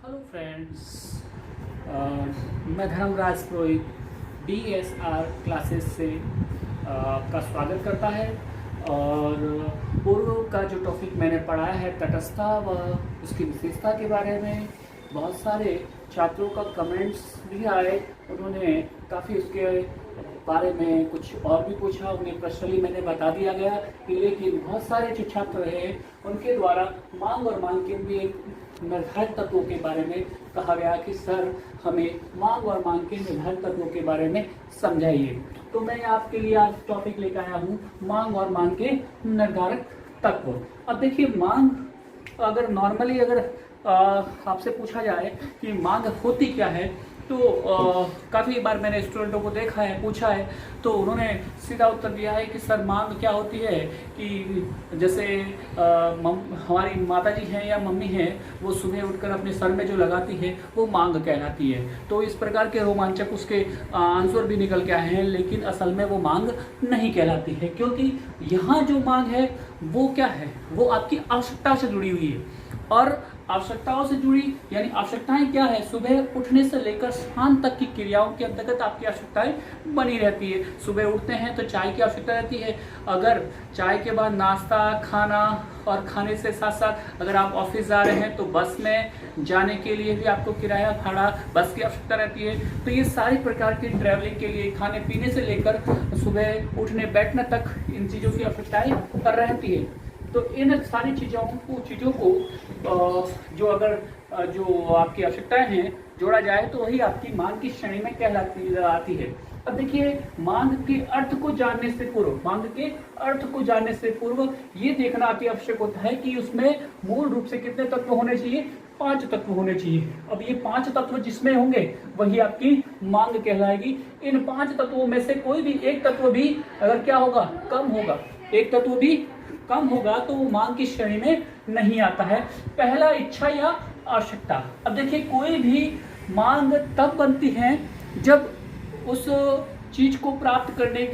Hello friends, मैं धर्मराज पुरोहित DSR classes से आपका स्वागत करता है। और पूर्व का जो टॉपिक मैंने पढ़ाया है तटस्थता व उसकी विशेषता के बारे में, बहुत सारे छात्रों का कमेंट्स भी आए। उन्होंने काफ़ी उसके बारे में कुछ और भी पूछा, उन्हें पर्सनली मैंने बता दिया गया कि लेकिन बहुत सारे जो छात्र हैं उनके द्वारा मांग और मांग के भी एक निर्धारित तत्वों के बारे में कहा गया कि सर हमें मांग और मांग के निर्धारित तत्वों के बारे में समझाइए। तो मैं आपके लिए आज टॉपिक लेकर आया हूँ मांग और मांग के निर्धारक तत्व। अब देखिए, मांग अगर नॉर्मली आपसे पूछा जाए कि मांग होती क्या है, तो काफ़ी बार मैंने स्टूडेंटों को देखा है, पूछा है, तो उन्होंने सीधा उत्तर दिया है कि सर मांग क्या होती है कि जैसे हमारी माता जी हैं या मम्मी हैं, वो सुबह उठकर अपने सर में जो लगाती है वो मांग कहलाती है। तो इस प्रकार के रोमांचक उसके आंसर भी निकल के आए हैं, लेकिन असल में वो मांग नहीं कहलाती है, क्योंकि यहाँ जो मांग है वो क्या है, वो आपकी आवश्यकता से जुड़ी हुई है। और आवश्यकताओं से जुड़ी यानी आवश्यकताएं क्या है, सुबह उठने से लेकर शाम तक की क्रियाओं के अंतर्गत आपकी आवश्यकताएं बनी रहती है। सुबह उठते हैं तो चाय की आवश्यकता रहती है, अगर चाय के बाद नाश्ता, खाना, और खाने से साथ साथ अगर आप ऑफिस जा रहे हैं तो बस में जाने के लिए भी आपको किराया भाड़ा बस की आवश्यकता रहती है। तो ये सारी प्रकार की ट्रैवलिंग के लिए, खाने पीने से लेकर सुबह उठने बैठने तक इन चीज़ों की आवश्यकताएं रहती है। तो इन सारी चीज़ों को जो आपकी आवश्यकताएं हैं जोड़ा जाए तो वही आपकी मांग की श्रेणी में कहलाती आती है। अब देखिए, मांग के अर्थ को जानने से पूर्व ये देखना अति आवश्यक होता है कि उसमें मूल रूप से कितने तत्व होने चाहिए, 5 तत्व होने चाहिए। अब ये 5 तत्व जिसमें होंगे वही आपकी मांग कहलाएगी। इन 5 तत्वों में से कोई भी एक तत्व भी अगर क्या होगा, कम होगा, एक तत्व भी कम होगा तो वो मांग की श्रेणी में नहीं आता है। पहला, इच्छा या आवश्यकता। अब देखिए, कोई भी मांग तब बनती है जब उस चीज को प्राप्त करने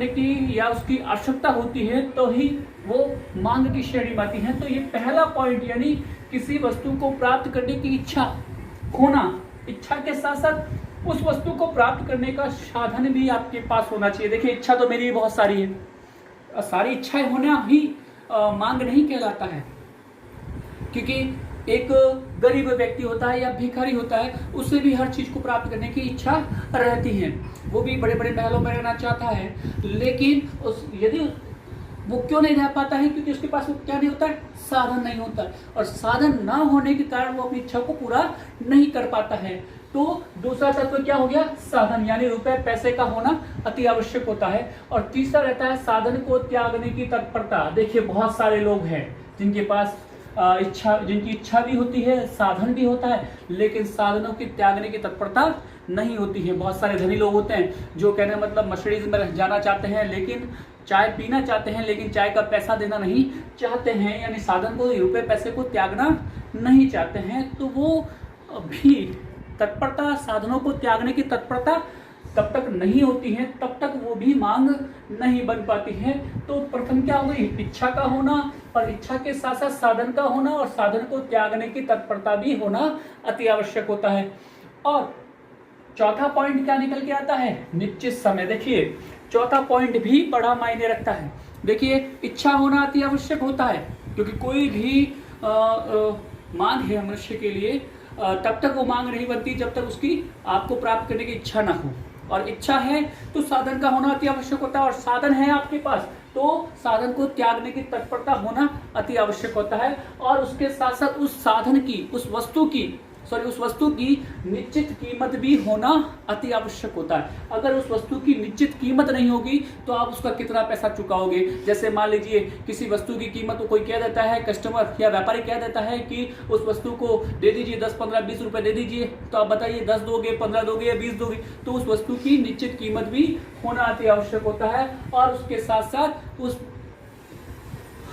की या उसकी आवश्यकता होती है, तो ही वो मांग की श्रेणी में आती है। तो ये पहला पॉइंट, यानी किसी वस्तु को प्राप्त करने की इच्छा होना, इच्छा के साथ साथ उस वस्तु को प्राप्त करने का साधन भी आपके पास होना चाहिए। देखिए, इच्छा तो मेरी बहुत सारी है, सारी इच्छाएं होना ही मांग नहीं कहलाता है, क्योंकि एक गरीब व्यक्ति होता है या भिखारी होता है, उसे भी हर चीज को प्राप्त करने की इच्छा रहती है। वो भी बड़े बड़े महलों में रहना चाहता है, लेकिन यदि वो क्यों नहीं रह पाता है, क्योंकि उसके पास वो क्या नहीं होता है, साधन नहीं होता है। और साधन ना होने के कारण वो अपनी इच्छा को पूरा नहीं कर पाता है। तो दूसरा तत्व क्या हो गया, साधन, यानी रुपए पैसे का होना अति आवश्यक होता है। और तीसरा रहता है साधन को त्यागने की तत्परता। देखिए, बहुत सारे लोग हैं जिनके पास जिनकी इच्छा भी होती है, साधन भी होता है, लेकिन साधनों की त्यागने की तत्परता नहीं होती है। बहुत सारे धनी लोग होते हैं जो कहने मतलब मर्सिडीज में जाना चाहते हैं, लेकिन चाय पीना चाहते हैं, लेकिन चाय का पैसा देना नहीं चाहते हैं, यानी साधन को, रुपए पैसे को त्यागना नहीं चाहते हैं। तो वो भी तत्परता, साधनों को त्यागने की तत्परता तब तक नहीं होती है, तब तक वो भी मांग नहीं बन पाती है। तो प्रथम क्या हो गई, इच्छा का होना, और इच्छा के साथ साथ साधन का होना, और साधन को त्यागने की तत्परता भी होना अति आवश्यक होता है। और चौथा पॉइंट क्या निकल के आता है, निश्चित समय। देखिए, चौथा पॉइंट भी बड़ा मायने रखता है। देखिए, इच्छा होना अति आवश्यक होता है, क्योंकि कोई भी मांग है मनुष्य के लिए, तब तक वो मांग नहीं बनती जब तक उसकी आपको प्राप्त करने की इच्छा ना हो। और इच्छा है तो साधन का होना अति आवश्यक होता है, और साधन है आपके पास तो साधन को त्यागने की तत्परता होना अति आवश्यक होता है। और उसके साथ साथ उस साधन की, उस वस्तु की निश्चित कीमत भी होना अति आवश्यक होता है। अगर उस वस्तु की निश्चित कीमत नहीं होगी तो आप उसका कितना पैसा चुकाओगे। जैसे मान लीजिए, किसी वस्तु की कीमत को कोई कह देता है, कस्टमर या व्यापारी कह देता है कि उस वस्तु को दे दीजिए 10, 15, 20 रुपए दे दीजिए, तो आप बताइए 10 दोगे, 15 दोगे या 20 दोगे। तो उस वस्तु की निश्चित कीमत भी होना अति आवश्यक होता है। और उसके साथ साथ उस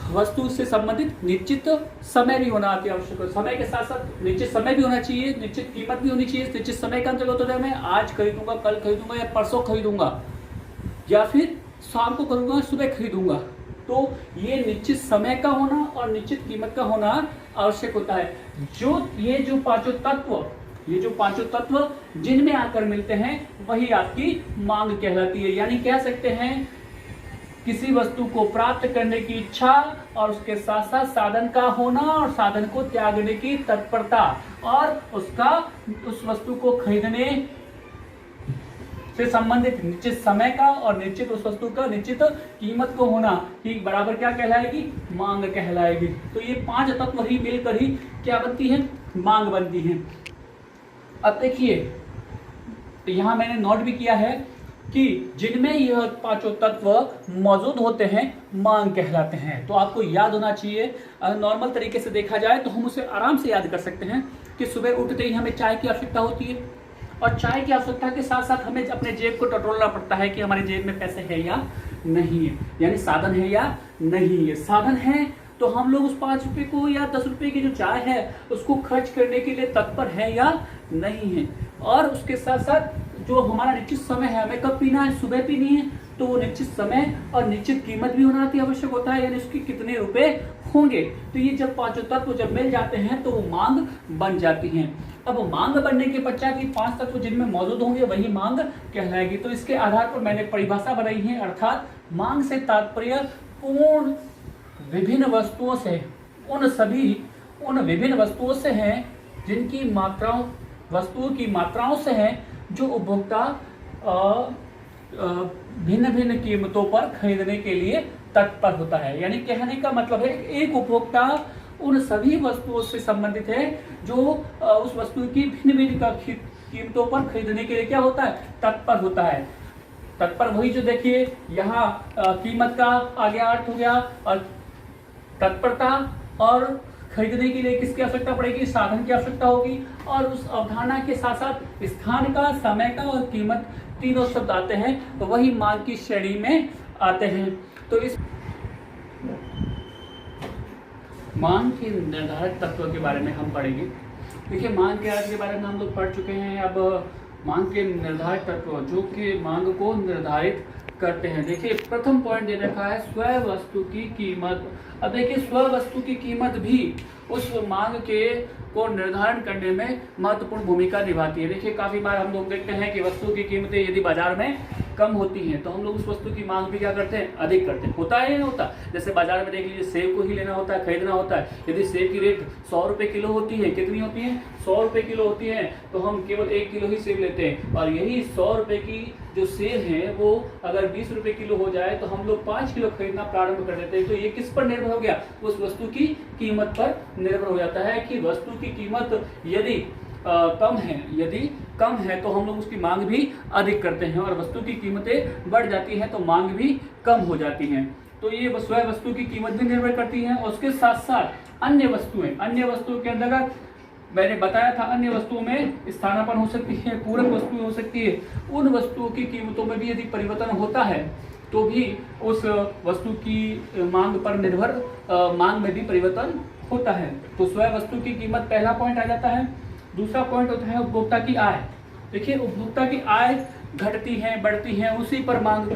वस्तु से संबंधित निश्चित समय भी होना अति आवश्यक है। समय के साथ साथ निश्चित समय भी होना चाहिए, निश्चित कीमत भी होनी चाहिए। निश्चित समय का अंतर्गत होता है मैं आज खरीदूंगा, कल खरीदूंगा, या परसों खरीदूंगा, या फिर शाम को करूंगा, सुबह खरीदूंगा। तो ये निश्चित समय का होना और निश्चित कीमत का होना आवश्यक होता है। ये जो पांचों तत्व जिनमें आकर मिलते हैं वही आपकी मांग कहलाती है। यानी कह सकते हैं किसी वस्तु को प्राप्त करने की इच्छा और उसके साथ साथ साधन का होना और साधन को त्यागने की तत्परता और उस वस्तु को खरीदने से संबंधित निश्चित समय का और निश्चित उस वस्तु का निश्चित कीमत को होना ही बराबर क्या कहलाएगी, मांग कहलाएगी। तो ये 5 तत्व ही मिलकर ही क्या बनती है, मांग बनती है। अब देखिए यहां मैंने नोट भी किया है कि जिनमें यह 5 तत्व मौजूद होते हैं मांग कहलाते हैं। तो आपको याद होना चाहिए, नॉर्मल तरीके से देखा जाए तो हम उसे आराम से याद कर सकते हैं कि सुबह उठते ही हमें चाय की आवश्यकता होती है और चाय की आवश्यकता के साथ साथ हमें अपने जेब को टटोलना पड़ता है कि हमारी जेब में पैसे है या नहीं है, यानी साधन है या नहीं है। साधन है तो हम लोग उस 5 रुपए को या 10 रुपए की जो चाय है उसको खर्च करने के लिए तत्पर है या नहीं है। और उसके साथ साथ जो हमारा निश्चित समय है, हमें कब पीना है, सुबह पीनी है, तो वो निश्चित समय और निश्चित कीमत भी होना अति आवश्यक होता है, यानी उसकी कितने रुपए होंगे। तो ये जब 5 तत्व जब मिल जाते हैं तो वो मांग बन जाती हैं। अब मांग बनने के पश्चात ये 5 तत्व जिनमें मौजूद होंगे वही मांग कहलाएगी। तो इसके आधार पर मैंने परिभाषा बनाई है, अर्थात मांग से तात्पर्य पूर्ण विभिन्न वस्तुओं से, उन विभिन्न वस्तुओं से है जिनकी वस्तुओं की मात्राओं से है जो उपभोक्ता भिन्न भिन्न कीमतों पर खरीदने के लिए तत्पर होता है। यानी कहने का मतलब है एक उपभोक्ता उन सभी वस्तुओं से संबंधित है जो उस वस्तु की भिन्न भिन्न कीमतों पर खरीदने के लिए क्या होता है, तत्पर होता है। तत्पर वही जो देखिए यहाँ कीमत का आ गया अर्थ हो गया, और तत्परता और खरीदने के लिए किसकी आवश्यकता पड़ेगी, साधन की आवश्यकता होगी। और उस अवधारणा के साथ साथ स्थान का, समय का और कीमत तीनों शब्द आते हैं, तो वही मांग की श्रेणी में आते हैं। तो इस मांग के निर्धारक तत्व के बारे में हम पढ़ेंगे। देखिए मांग के अर्थ के बारे में हम लोग पढ़ चुके हैं। अब मांग के निर्धारक तत्व जो कि मांग को निर्धारित करते हैं। देखिए प्रथम पॉइंट दे रखा है स्वयं वस्तु की कीमत। अब देखिए स्वयं वस्तु की कीमत भी उस मांग के को निर्धारण करने में महत्वपूर्ण भूमिका निभाती है। देखिए काफी बार हम लोग देखते हैं कि वस्तु की कीमतें यदि बाजार में कम होती हैं तो हम लोग उस वस्तु की मांग भी क्या करते हैं, अधिक करते हैं। होता है या नहीं होता? जैसे बाजार में देख लीजिए सेब को ही लेना होता है, खरीदना होता है। यदि सेब की रेट 100 रुपए किलो होती है, कितनी होती है, 100 रुपए किलो होती है, तो हम केवल 1 किलो ही सेब लेते हैं। और यही 100 रुपए की जो सेब है वो अगर 20 रुपए किलो हो जाए तो हम लोग 5 किलो खरीदना प्रारंभ कर देते हैं। तो ये किस पर निर्भर हो गया, उस वस्तु की कीमत पर निर्भर हो जाता है कि वस्तु की कीमत यदि कम है तो हम लोग उसकी मांग भी अधिक करते हैं, और वस्तु की कीमतें बढ़ जाती हैं तो मांग भी कम हो जाती हैं। तो ये स्वयं वस्तु की कीमत भी निर्भर करती है। और उसके साथ साथ अन्य वस्तुओं के अंतर्गत मैंने बताया था, अन्य वस्तुओं में स्थानापन्न हो सकती है, पूरक वस्तुएं हो सकती है। उन वस्तुओं की कीमतों में भी यदि परिवर्तन होता है तो भी उस वस्तु की मांग पर निर्भर मांग में भी परिवर्तन होता है। तो स्वयं वस्तु की कीमत पहला पॉइंट आ जाता है। दूसरा पॉइंट होता है उपभोक्ता की आय। देखिए उपभोक्ता की आय घटती है, बढ़ती है, उसी पर मांग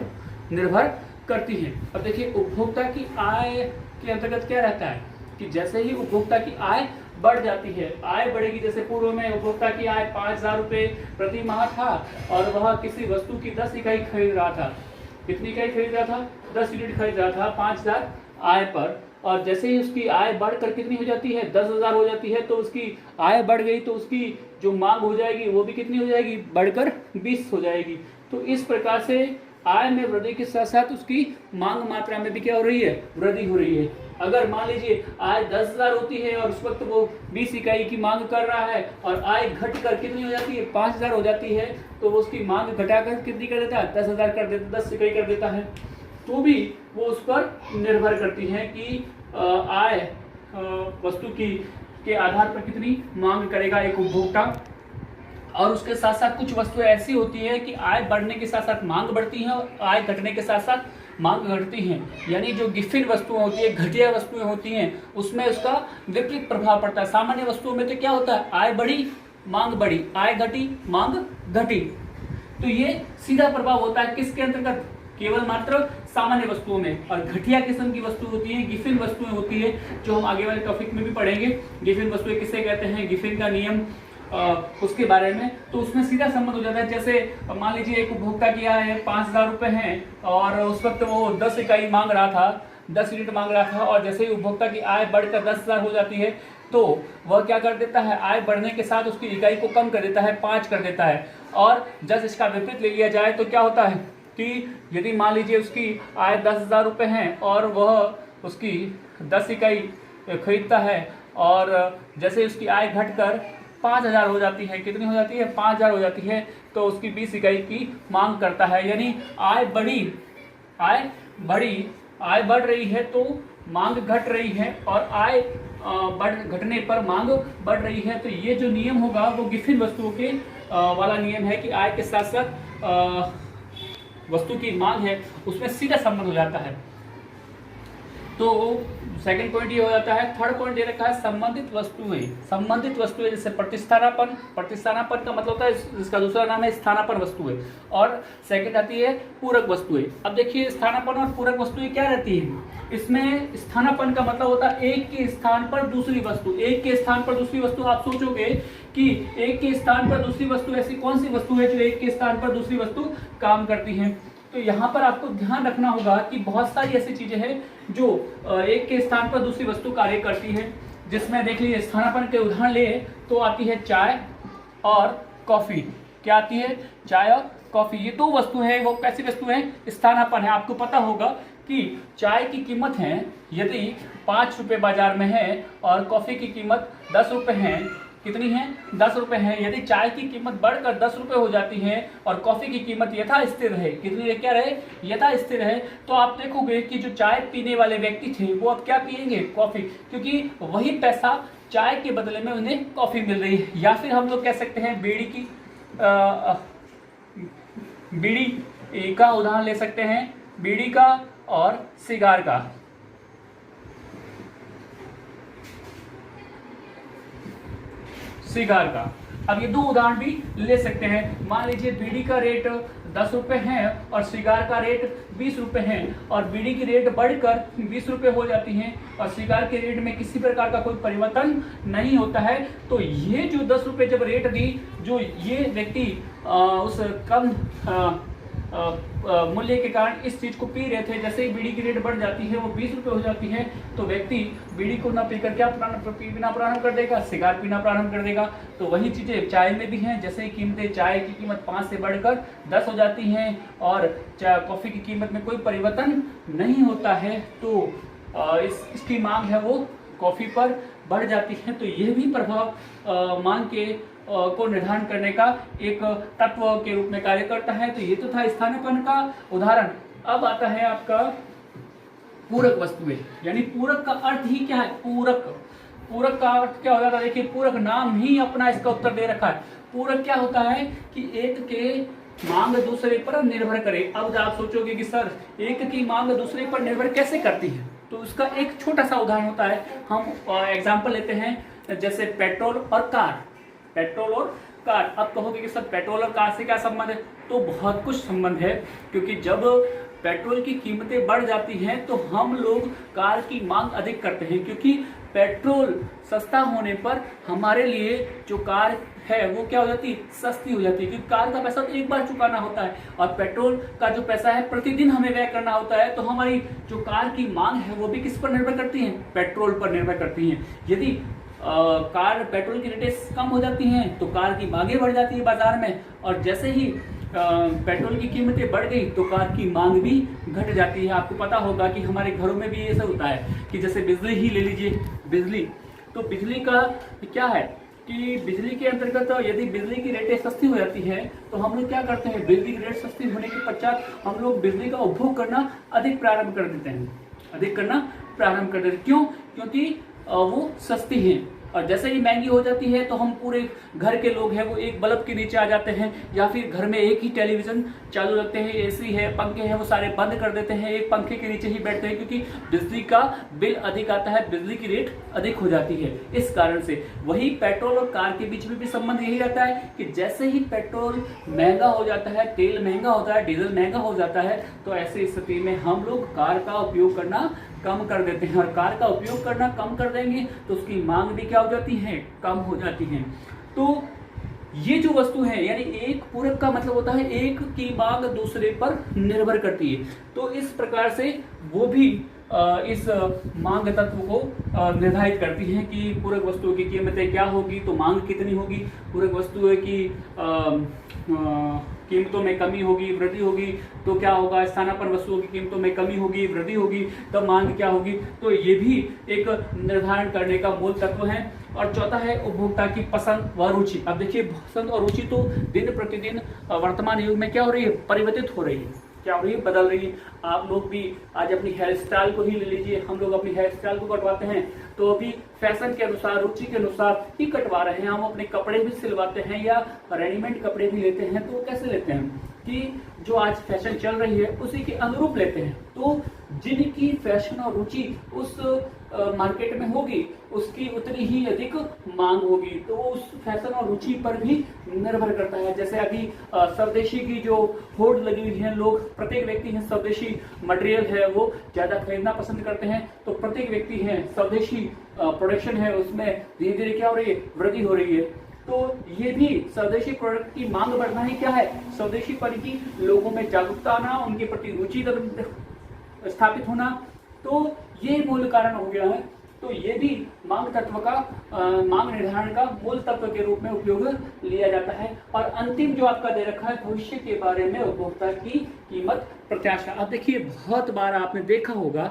निर्भर करती है। अब देखिए उपभोक्ता की आय के अंतर्गत क्या रहता है कि जैसे ही उपभोक्ता की आय बढ़ जाती है, आय बढ़ेगी। जैसे पूर्व में उपभोक्ता की आय 5000 रुपये प्रति माह था और वह किसी वस्तु की 10 इकाई खरीद रहा था। कितनी इकाई खरीद रहा था, 10 यूनिट खरीद रहा था 5000 आय पर। और जैसे ही उसकी आय बढ़कर कितनी हो जाती है, 10,000 हो जाती है, तो उसकी आय बढ़ गई तो उसकी जो मांग हो जाएगी वो भी कितनी हो जाएगी, बढ़कर 20 हो जाएगी। तो इस प्रकार से आय में वृद्धि के साथ साथ उसकी मांग मात्रा में भी क्या हो रही है, वृद्धि हो रही है। अगर मान लीजिए आय 10,000 होती है और उस वक्त वो 20 इकाई की मांग कर रहा है और आय घटकर कितनी हो जाती है, 5,000 हो जाती है, तो वो उसकी मांग घटाकर कितनी कर देता है, 10,000 कर देता, 10 इकाई कर देता है। तो भी वो उस पर निर्भर करती है कि आय वस्तु के आधार पर कितनी मांग करेगा एक उपभोक्ता। और उसके साथ साथ कुछ वस्तुएं ऐसी होती है कि आय बढ़ने के साथ साथ मांग बढ़ती है और आय घटने के साथ साथ मांग घटती हैं। यानी जो गिफ्ट वस्तुएं होती है, घटिया वस्तुएं होती हैं, उसमें उसका विपरीत प्रभाव पड़ता है। सामान्य वस्तुओं में तो क्या होता है, आय बढ़ी मांग बढ़ी, आय घटी मांग घटी। तो ये सीधा प्रभाव होता है किसके अंतर्गत, केवल मात्र सामान्य वस्तुओं में। और घटिया किस्म की वस्तु होती है, गिफिन वस्तुएं होती है, जो हम आगे वाले टॉपिक में भी पढ़ेंगे। गिफिन वस्तुएं किसे कहते हैं, गिफिन का नियम उसके बारे में, तो उसमें सीधा संबंध हो जाता है। जैसे मान लीजिए एक उपभोक्ता की आय 5,000 रुपये हैं और उस वक्त वो 10 इकाई मांग रहा था, 10 यूनिट मांग रहा था, और जैसे ही उपभोक्ता की आय बढ़कर 10,000 हो जाती है तो वह क्या कर देता है, आय बढ़ने के साथ उसकी इकाई को कम कर देता है, 5 कर देता है। और जब इसका विपरीत ले लिया जाए तो क्या होता है कि यदि मान लीजिए उसकी आय 10,000 रुपये है और वह उसकी 10 इकाई खरीदता है, और जैसे उसकी आय घटकर 5,000 हो जाती है, कितनी हो जाती है, 5,000 हो जाती है, तो उसकी 20 इकाई की मांग करता है। यानी आय बढ़ रही है तो मांग घट रही है, और आय घटने पर मांग बढ़ रही है। तो ये जो नियम होगा वो गिफिन वस्तुओं के वाला नियम है कि आय के साथ साथ वस्तु की मांग है उसमें सीधा संबंध हो जाता है। तो सेकंड पॉइंट ये हो जाता है। थर्ड पॉइंट दे रखा है संबंधित वस्तुएं। संबंधित वस्तुएं जैसे प्रतिस्थानापन, प्रतिस्थानापन का मतलब होता है, इसका दूसरा नाम है स्थानापन्न वस्तुएं, और सेकंड आती है पूरक वस्तुएं। अब देखिए स्थानापन्न और पूरक वस्तुएं क्या रहती हैं। इसमें स्थानापन्न का मतलब होता है एक के स्थान पर दूसरी वस्तु। एक के स्थान पर दूसरी वस्तु, आप सोचोगे कि एक के स्थान पर दूसरी वस्तु ऐसी कौन सी वस्तु है जो एक के स्थान पर दूसरी वस्तु काम करती है। तो यहाँ पर आपको ध्यान रखना होगा कि बहुत सारी ऐसी चीजें हैं जो एक के स्थान पर दूसरी वस्तु कार्य करती है, जिसमें देख लीजिए स्थानापन्न के उदाहरण ले तो आती है चाय और कॉफी। क्या आती है, चाय और कॉफी। ये दो वस्तु है, वो कैसी वस्तु है, स्थानापन्न है। आपको पता होगा कि चाय की कीमत है यदि 5 रुपये बाजार में है और कॉफी की कीमत 10 रुपये है, कितनी है, 10 रुपये है। यदि चाय की कीमत बढ़कर 10 रुपये हो जाती है और कॉफी की कीमत यथा स्थिर है, कितनी क्या रहे, यथा स्थिर है, तो आप देखोगे कि जो चाय पीने वाले व्यक्ति थे वो अब क्या पिएंगे, कॉफी, क्योंकि वही पैसा चाय के बदले में उन्हें कॉफी मिल रही है। या फिर हम लोग कह सकते हैं बीड़ी का उदाहरण ले सकते हैं, बीड़ी का और सिगार का। अब ये दो उदाहरण भी ले सकते हैं। मान लीजिए बीड़ी का रेट 10 रुपये है और सिगार का रेट 20 रुपये है, और बीड़ी की रेट बढ़कर 20 रुपये हो जाती है और सिगार के रेट में किसी प्रकार का कोई परिवर्तन नहीं होता है। तो ये जो 10 रुपये जब रेट दी, जो ये व्यक्ति उस कम मूल्य के कारण इस चीज को पी रहे थे, जैसे ही बीड़ी की रेट बढ़ जाती है, वो 20 रुपये हो जाती है, तो व्यक्ति बीड़ी को न पीकर क्या पीना प्रारंभ कर देगा, सिगार पीना प्रारंभ कर देगा। तो वही चीजें चाय में भी हैं। जैसे कीमतें, चाय की कीमत 5 से बढ़कर 10 हो जाती हैं और कॉफी की कीमत में कोई परिवर्तन नहीं होता है, तो इसकी मांग है वो कॉफी पर बढ़ जाती है। तो यह भी प्रभाव मांग के को निर्धारण करने का एक तत्व के रूप में कार्य करता है। तो ये तो था स्थानापन्न का उदाहरण। अब आता है आपका पूरक वस्तुएं, यानी पूरक का अर्थ ही क्या है, पूरक का अर्थ क्या हो जाता है। देखिए पूरक नाम ही अपना इसका उत्तर दे रखा है। पूरक क्या होता है कि एक के मांग दूसरे पर निर्भर करे। अब आप सोचोगे कि सर एक की मांग दूसरे पर निर्भर कैसे करती है, तो उसका एक छोटा सा उदाहरण होता है। हम एग्जाम्पल लेते हैं, जैसे पेट्रोल और कार। अब कहोगे कि सर पेट्रोल और कार से क्या संबंध है, तो बहुत कुछ संबंध है, क्योंकि जब पेट्रोल की कीमतें बढ़ जाती हैं तो हम लोग कार की मांग अधिक करते हैं, क्योंकि पेट्रोल सस्ता होने पर हमारे लिए जो कार है वो क्या हो जाती है, सस्ती हो जाती है, क्योंकि कार का पैसा तो एक बार चुकाना होता है और पेट्रोल का जो पैसा है प्रतिदिन हमें व्यय करना होता है। तो हमारी जो कार की मांग है वो भी किस पर निर्भर करती है, पेट्रोल पर निर्भर करती है। यदि कार पेट्रोल की रेटें कम हो जाती हैं तो कार की मांगें बढ़ जाती है बाजार में, और जैसे ही पेट्रोल की कीमतें बढ़ गई तो कार की मांग भी घट जाती है। आपको पता होगा कि हमारे घरों में भी ये सब होता है कि जैसे बिजली ही ले लीजिए, तो बिजली का क्या है कि बिजली के अंतर्गत यदि बिजली की रेटें सस्ती हो जाती है तो हम लोग क्या करते हैं, बिजली की रेट सस्ती होने के पश्चात हम लोग बिजली का उपभोग करना अधिक प्रारंभ कर देते हैं। क्यों, क्योंकि वो सस्ती हैं। और जैसे ही महंगी हो जाती है तो हम पूरे घर के लोग हैं वो एक बल्ब के नीचे आ जाते हैं, या फिर घर में एक ही टेलीविजन चालू रखते हैं, एसी है, पंखे हैं, वो सारे बंद कर देते हैं, एक पंखे के नीचे ही बैठते हैं, क्योंकि बिजली का बिल अधिक आता है, बिजली की रेट अधिक हो जाती है। इस कारण से वही पेट्रोल और कार के बीच में भी संबंध यही रहता है कि जैसे ही पेट्रोल महंगा हो जाता है, तेल महंगा होता है, डीजल महंगा हो जाता है, तो ऐसी स्थिति में हम लोग कार का उपयोग करना कम कर देते हैं, और कार का उपयोग करना कम कर देंगे तो उसकी मांग भी क्या हो जाती है, कम हो जाती है। तो ये जो वस्तु है, यानी एक पूरक का मतलब होता है एक की मांग दूसरे पर निर्भर करती है। तो इस प्रकार से वो भी इस मांग तत्व को निर्धारित करती हैं कि पूरक वस्तुओं की कीमतें क्या होगी तो मांग कितनी होगी, पूरक वस्तुओं की कीमतों में कमी होगी, वृद्धि होगी तो क्या होगा, स्थानापन्न वस्तुओं की कीमतों में कमी होगी, वृद्धि होगी तब मांग क्या होगी। तो ये भी एक निर्धारण करने का मूल तत्व है। और चौथा है उपभोक्ता की पसंद व रुचि। अब देखिए, पसंद और रुचि तो दिन प्रतिदिन वर्तमान युग में क्या हो रही है, परिवर्तित हो रही है, क्या हो रही है, बदल रही है। आप लोग भी आज अपनी हेयर स्टाइल को ही ले लीजिए, हम लोग अपनी हेयर स्टाइल को कटवाते हैं तो अभी फैशन के अनुसार, रुचि के अनुसार ही कटवा रहे हैं। हम अपने कपड़े भी सिलवाते हैं या रेडीमेड कपड़े भी लेते हैं, तो कैसे लेते हैं कि जो आज फैशन चल रही है उसी के अनुरूप लेते हैं। तो जिनकी फैशन और रुचि उस मार्केट में होगी उसकी उतनी ही अधिक मांग होगी, तो उस फैशन और रुचि पर भी निर्भर करता है। जैसे अभी स्वदेशी की जो होड़ लगी हुई है, लोग प्रत्येक व्यक्ति है स्वदेशी मटेरियल है वो ज्यादा खरीदना पसंद करते हैं, तो प्रत्येक व्यक्ति है स्वदेशी प्रोडक्शन है उसमें धीरे धीरे क्या हो रही है, वृद्धि हो रही है। तो ये भी स्वदेशी प्रोडक्ट की मांग बढ़ना ही क्या है, स्वदेशी पर की लोगों में जागरूकता आना, उनके प्रति रुचि स्थापित होना, तो ये मूल कारण हो गया है। तो ये भी मांग तत्व का मांग निर्धारण का मूल तत्व के रूप में उपयोग लिया जाता है। और अंतिम जो आपका दे रखा है भविष्य के बारे में उपभोक्ता की कीमत प्रत्याशा। अब देखिए, बहुत बार आपने देखा होगा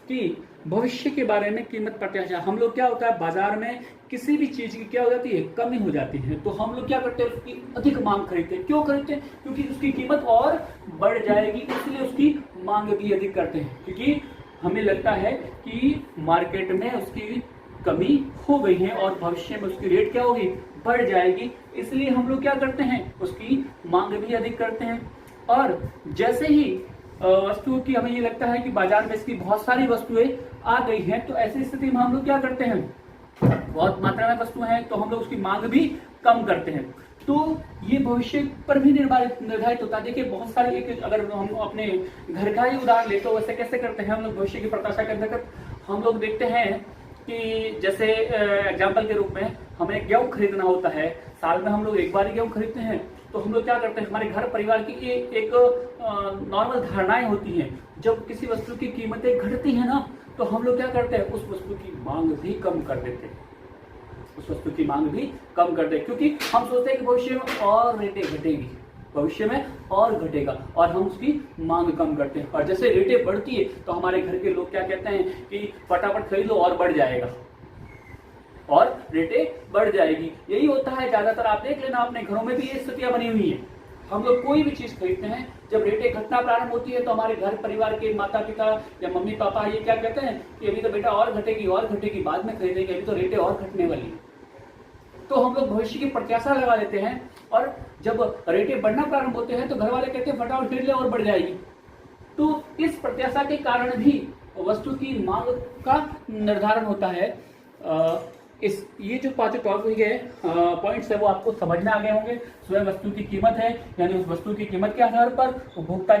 कि भविष्य के बारे में कीमत प्रत्याशा, हम लोग क्या होता है, बाजार में किसी भी चीज की क्या हो जाती है, कमी हो जाती है, तो हम लोग क्या करते हैं, उसकी अधिक मांग खरीदते हैं। क्यों खरीदते हैं, क्योंकि उसकी कीमत और बढ़ जाएगी, इसलिए उसकी मांग भी अधिक करते हैं, क्योंकि हमें लगता है कि मार्केट में उसकी कमी हो गई है और भविष्य में उसकी रेट क्या होगी, बढ़ जाएगी, इसलिए हम लोग क्या करते हैं, उसकी मांग भी अधिक करते हैं। और जैसे ही वस्तुओं की हमें ये लगता है कि बाजार में इसकी बहुत सारी वस्तुएं आ गई हैं, तो ऐसी स्थिति में हम लोग क्या करते हैं, बहुत मात्रा में वस्तु हैं तो हम लोग उसकी मांग भी कम करते हैं। तो ये भविष्य पर भी निर्धारित होता है। देखिए, बहुत सारे अगर हम अपने घर का ही उदाहरण लेते हो, वैसे कैसे करते हैं हम लोग भविष्य की प्रत्याशा के अंतर्गत, हम लोग देखते हैं कि जैसे एग्जाम्पल के रूप में हमें गेहूं खरीदना होता है, साल में हम लोग एक बार गेहूं खरीदते हैं, तो हम लोग क्या करते हैं, हमारे घर परिवार की एक नॉर्मल धारणाएं होती हैं, जब किसी वस्तु की कीमतें घटती हैं ना, तो हम लोग क्या करते हैं, उस वस्तु की मांग भी कम कर देते हैं, उस वस्तु की मांग भी कम कर दें, क्योंकि हम सोचते हैं कि भविष्य में और रेटें घटेगी, भविष्य में और घटेगा, और हम उसकी मांग कम करते हैं। और जैसे रेटें बढ़ती है तो हमारे घर के लोग क्या कहते हैं कि फटाफट खरीद लो और बढ़ जाएगा, और रेटें बढ़ जाएगी। यही होता है ज्यादातर, आप देख लेना अपने घरों में भी ये स्थितियां बनी हुई है। हम लोग कोई भी चीज खरीदते हैं, जब रेटें घटना प्रारंभ होती है तो हमारे घर परिवार के माता पिता या मम्मी पापा ये क्या कहते हैं कि अभी तो बेटा और घटेगी और घटेगी, बाद में खरीदेंगे, अभी तो रेटें और घटने वाली है। तो हम लोग भविष्य की प्रत्याशा लगा लेते हैं, और जब रेटें बढ़ना प्रारंभ होते हैं तो घर वाले कहते हैं फटाफट खरीद ले और बढ़ जाएगी। तो इस प्रत्याशा के कारण भी वस्तु की मांग का निर्धारण होता है। ये जो पांचों टॉपिक है, पॉइंट्स है, वो आपको समझ में आ गए होंगे। स्वयं वस्तु की कीमत है, यानी उस वस्तु की कीमत के आधार पर उपभोक्ता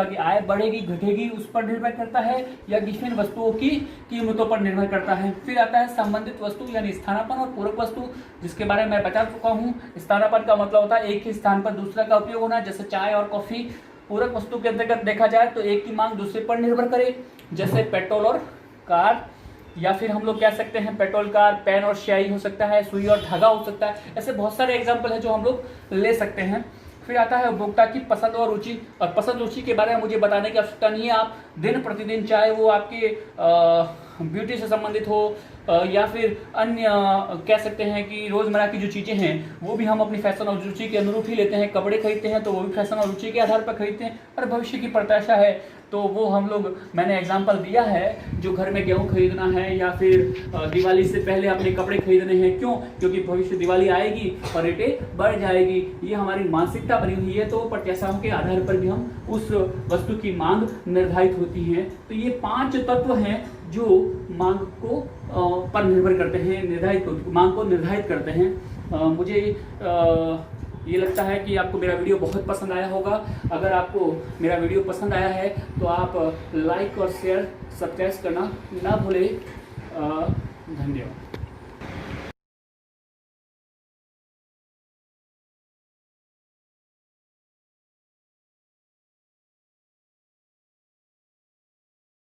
की आय बढ़ेगी घटेगी उस पर निर्भर करता है, या विभिन्न वस्तुओं की कीमतों पर निर्भर करता है। फिर आता है संबंधित वस्तु यानी स्थानापन्न और पूरक वस्तु, जिसके बारे में मैं बता चुका हूँ। स्थानापन्न का मतलब होता है एक ही स्थान पर दूसरा का उपयोग होना, जैसे चाय और कॉफी। पूरक वस्तु के अंतर्गत देखा जाए तो एक की मांग दूसरे पर निर्भर करे, जैसे पेट्रोल और कार, या फिर हम लोग कह सकते हैं पेट्रोल कार, पेन और स्याही हो सकता है, सुई और धागा हो सकता है। ऐसे बहुत सारे एग्जाम्पल है जो हम लोग ले सकते हैं। फिर आता है उपभोक्ता की पसंद और रुचि, और पसंद रुचि के बारे में मुझे बताने की आवश्यकता नहीं है। आप दिन प्रतिदिन, चाहे वो आपके ब्यूटी से संबंधित हो या फिर अन्य कह सकते हैं कि रोजमर्रा की जो चीजें हैं वो भी हम अपनी फैशन और रुचि के अनुरूप ही लेते हैं। कपड़े खरीदते हैं तो वो भी फैशन और रुचि के आधार पर खरीदते हैं। और भविष्य की प्रत्याशा है तो वो हम लोग, मैंने एग्जांपल दिया है, जो घर में गेहूं खरीदना है या फिर दिवाली से पहले अपने कपड़े खरीदने हैं, क्यों? क्योंकि भविष्य दिवाली आएगी और रेटें बढ़ जाएगी। ये हमारी मानसिकता बनी हुई है, तो प्रत्याशाओं के आधार पर भी हम उस वस्तु की मांग निर्धारित होती है। तो ये 5 तत्व हैं जो मांग को पर निर्भर करते हैं, मांग को निर्धारित करते हैं। मुझे ये लगता है कि आपको मेरा वीडियो बहुत पसंद आया होगा। अगर आपको मेरा वीडियो पसंद आया है तो आप लाइक और शेयर, सब्सक्राइब करना ना भूलें। धन्यवाद।